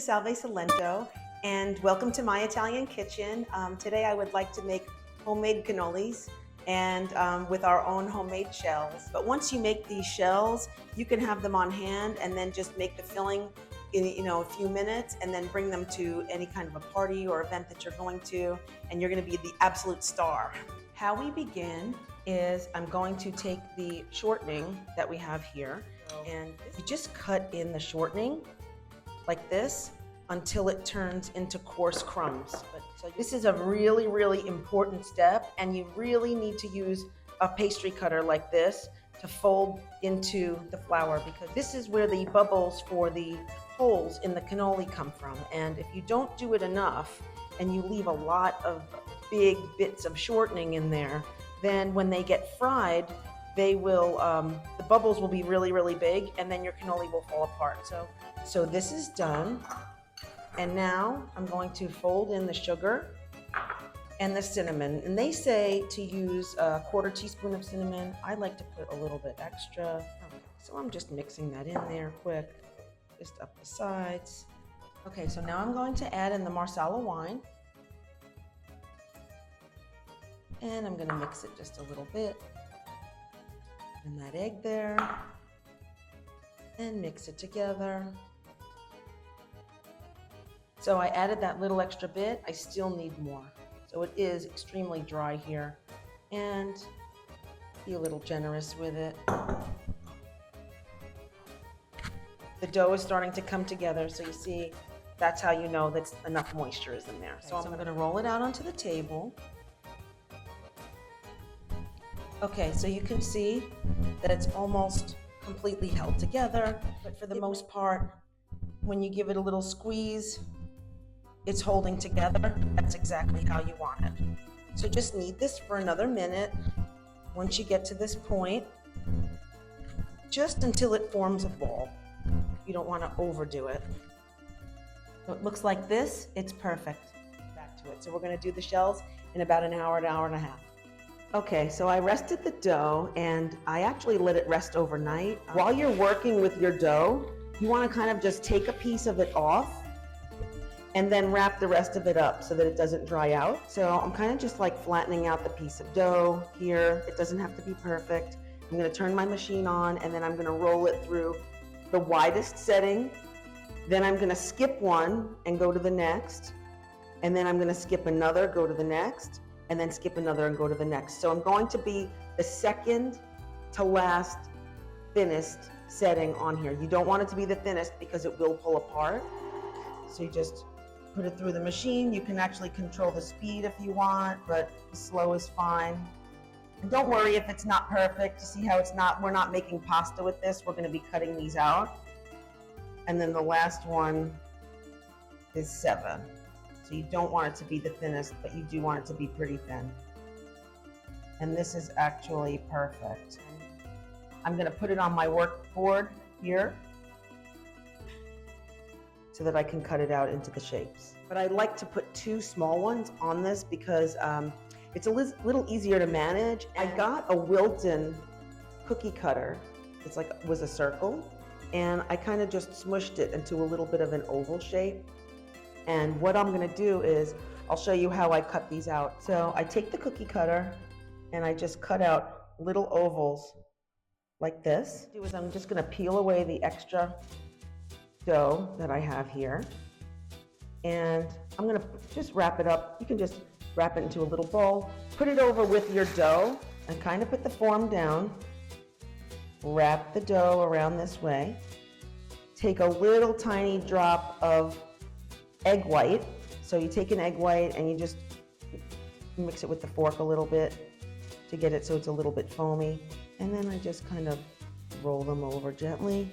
Salve Salento, and welcome to my Italian kitchen. Today I would like to make homemade cannolis and with our own homemade shells. But once you make these shells, you can have them on hand and then just make the filling in a few minutes and then bring them to any kind of a party or event that you're going to, and you're going to be the absolute star. How we begin is I'm going to take the shortening that we have here, and you just cut in the shortening like this until it turns into coarse crumbs. So this is a really, really important step, and you really need to use a pastry cutter like this to fold into the flour, because this is where the bubbles for the holes in the cannoli come from. And if you don't do it enough and you leave a lot of big bits of shortening in there, then when they get fried, they will, the bubbles will be really, really big, and then your cannoli will fall apart. So this is done. And now I'm going to fold in the sugar and the cinnamon. And they say to use a 1/4 teaspoon of cinnamon. I like to put a little bit extra. So I'm just mixing that in there quick, just up the sides. Okay, so now I'm going to add in the marsala wine. And I'm gonna mix it just a little bit. And that egg there. And mix it together. So I added that little extra bit. I still need more. So it is extremely dry here. And be a little generous with it. The dough is starting to come together. So you see, that's how you know that enough moisture is in there. So I'm gonna roll it out onto the table. Okay, so you can see that it's almost completely held together. But for the most part, when you give it a little squeeze, it's holding together. That's exactly how you want it. So just knead this for another minute. Once you get to this point, just until it forms a ball. You don't want to overdo it. So it looks like this, it's perfect. Back to it. So we're going to do the shells in about an hour and a half. Okay, so I rested the dough, and I actually let it rest overnight. While you're working with your dough, you want to kind of just take a piece of it off and then wrap the rest of it up so that it doesn't dry out. So I'm kind of just like flattening out the piece of dough here. It doesn't have to be perfect. I'm going to turn my machine on, and then I'm going to roll it through the widest setting. Then I'm going to skip one and go to the next. And then I'm going to skip another, go to the next, and then skip another and go to the next. So I'm going to be the second to last thinnest setting on here. You don't want it to be the thinnest because it will pull apart. So you just put it through the machine. You can actually control the speed if you want, but slow is fine. And don't worry if it's not perfect. You see how it's not, we're not making pasta with this. We're gonna be cutting these out. And then the last one is 7. So you don't want it to be the thinnest, but you do want it to be pretty thin. And this is actually perfect. I'm gonna put it on my work board here so that I can cut it out into the shapes. But I like to put 2 small ones on this because it's a little easier to manage. I got a Wilton cookie cutter. It's like, it was a circle, and I kind of just smushed it into a little bit of an oval shape. And what I'm gonna do is, I'll show you how I cut these out. So I take the cookie cutter and I just cut out little ovals like this. What I do is I'm just gonna peel away the extra dough that I have here. And I'm gonna just wrap it up. You can just wrap it into a little bowl. Put it over with your dough and kind of put the form down. Wrap the dough around this way. Take a little tiny drop of egg white. So you take an egg white and you just mix it with the fork a little bit to get it so it's a little bit foamy. And then I just kind of roll them over gently,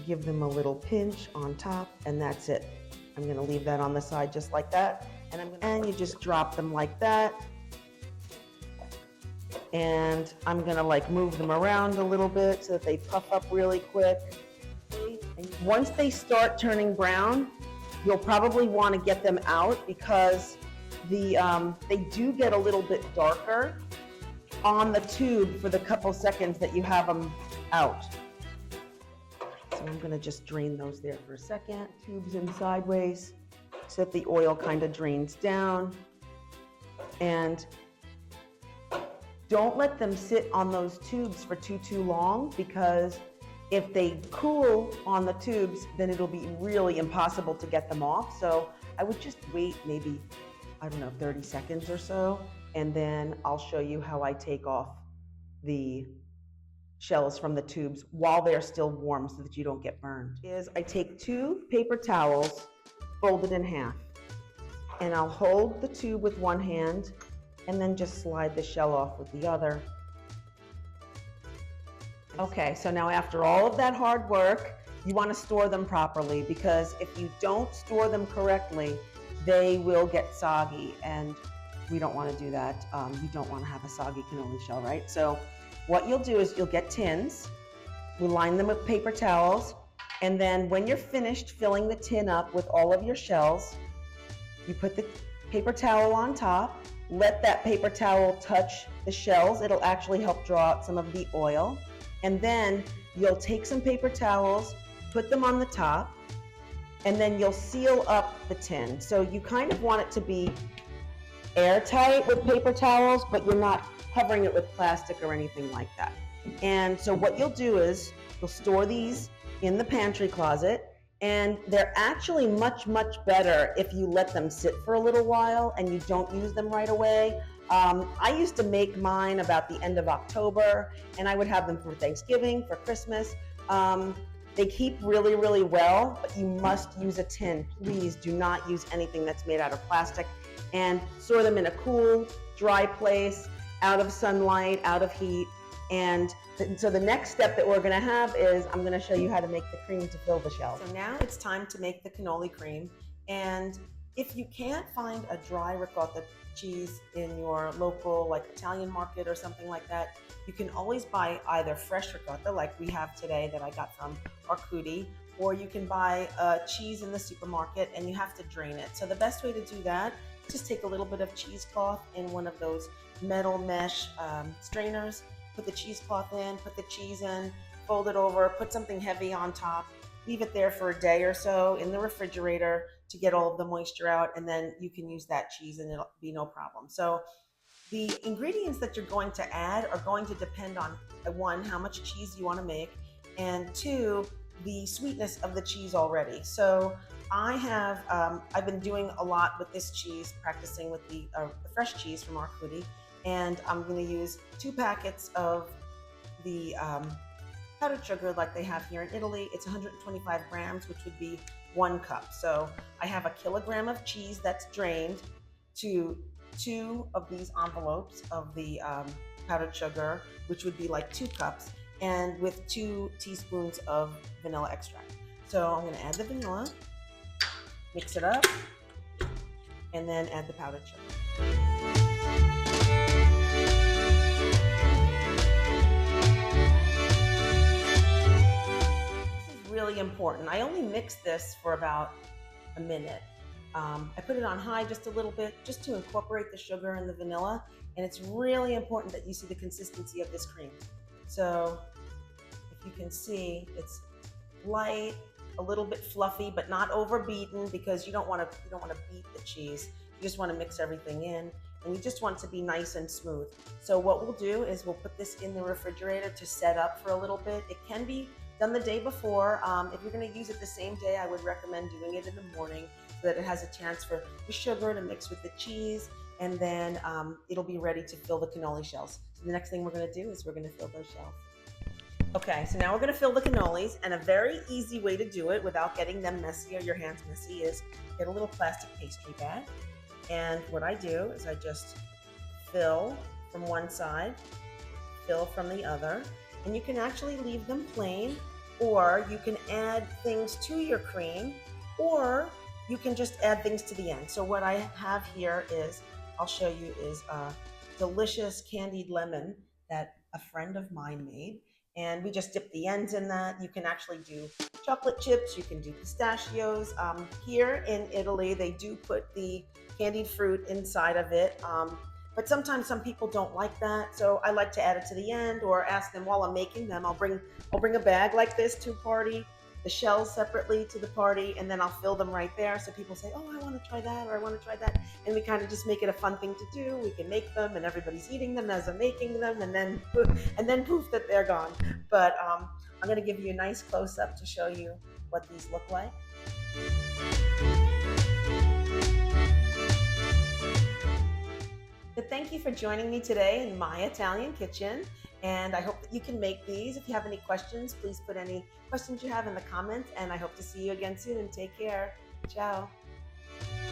give them a little pinch on top, and that's it. I'm gonna leave that on the side just like that. And you just drop them like that. And I'm gonna like move them around a little bit so that they puff up really quick. And once they start turning brown, you'll probably want to get them out because they do get a little bit darker on the tube for the couple seconds that you have them out. So I'm gonna just drain those there for a second. Tubes in sideways so that the oil kind of drains down. And don't let them sit on those tubes for too long, because if they cool on the tubes, then it'll be really impossible to get them off. So I would just wait maybe, I don't know, 30 seconds or so, and then I'll show you how I take off the shells from the tubes while they're still warm so that you don't get burned. I take 2 paper towels folded in half, and I'll hold the tube with one hand and then just slide the shell off with the other. Okay, so now after all of that hard work, you want to store them properly, because if you don't store them correctly, they will get soggy, and we don't want to do that. You don't want to have a soggy cannoli shell, right? So what you'll do is you'll get tins, we line them with paper towels, and then when you're finished filling the tin up with all of your shells, you put the paper towel on top, let that paper towel touch the shells. It'll actually help draw out some of the oil. And then you'll take some paper towels, put them on the top, and then you'll seal up the tin. So you kind of want it to be airtight with paper towels, but you're not covering it with plastic or anything like that. And so what you'll do is you'll store these in the pantry closet, and they're actually much better if you let them sit for a little while and you don't use them right away. I used to make mine about the end of October, and I would have them for Thanksgiving, for Christmas. They keep really well, but you must use a tin. Please do not use anything that's made out of plastic, and store them in a cool, dry place, out of sunlight, out of heat. And so the next step that we're gonna have is I'm gonna show you how to make the cream to fill the shells. So now it's time to make the cannoli cream. And if you can't find a dry ricotta cheese in your local like Italian market or something like that, you can always buy either fresh ricotta like we have today that I got from Arcudi, or you can buy cheese in the supermarket and you have to drain it. So the best way to do that, just take a little bit of cheesecloth in one of those metal mesh strainers, put the cheesecloth in, put the cheese in, fold it over, put something heavy on top, leave it there for a day or so in the refrigerator to get all of the moisture out, and then you can use that cheese and it'll be no problem. So the ingredients that you're going to add are going to depend on, 1, how much cheese you want to make, and 2, the sweetness of the cheese already. So I have, I've been doing a lot with this cheese, practicing with the fresh cheese from Arcudi, and I'm going to use 2 packets of the powdered sugar like they have here in Italy. It's 125 grams, which would be 1 cup. So I have a kilogram of cheese that's drained to 2 of these envelopes of the powdered sugar, which would be like 2 cups, and with 2 teaspoons of vanilla extract. So I'm going to add the vanilla, mix it up, and then add the powdered sugar. Really important. I only mix this for about a minute. I put it on high just a little bit just to incorporate the sugar and the vanilla, and it's really important that you see the consistency of this cream. So if you can see, it's light, a little bit fluffy, but not overbeaten, because you don't want to beat the cheese. You just want to mix everything in, and you just want it to be nice and smooth. So what we'll do is we'll put this in the refrigerator to set up for a little bit. It can be done the day before. If you're going to use it the same day, I would recommend doing it in the morning so that it has a chance for the sugar to mix with the cheese, and then it'll be ready to fill the cannoli shells. So the next thing we're going to do is we're going to fill those shells. Okay, so now we're going to fill the cannolis, and a very easy way to do it without getting them messy or your hands messy is get a little plastic pastry bag, and what I do is I just fill from one side, fill from the other, and you can actually leave them plain, or you can add things to your cream, or you can just add things to the end. So what I have here is, I'll show you, is a delicious candied lemon that a friend of mine made. And we just dip the ends in that. You can actually do chocolate chips, you can do pistachios. Here in Italy, they do put the candied fruit inside of it. But sometimes some people don't like that, so I like to add it to the end, or ask them while I'm making them. I'll bring a bag like this to a party, the shells separately to the party, and then I'll fill them right there. So people say, oh, I want to try that, or I want to try that. And we kind of just make it a fun thing to do. We can make them and everybody's eating them as I'm making them, and then poof, that they're gone. But I'm going to give you a nice close up to show you what these look like. But thank you for joining me today in my Italian kitchen, and I hope that you can make these. If you have any questions, please put any questions you have in the comments, and I hope to see you again soon. Take care. Ciao.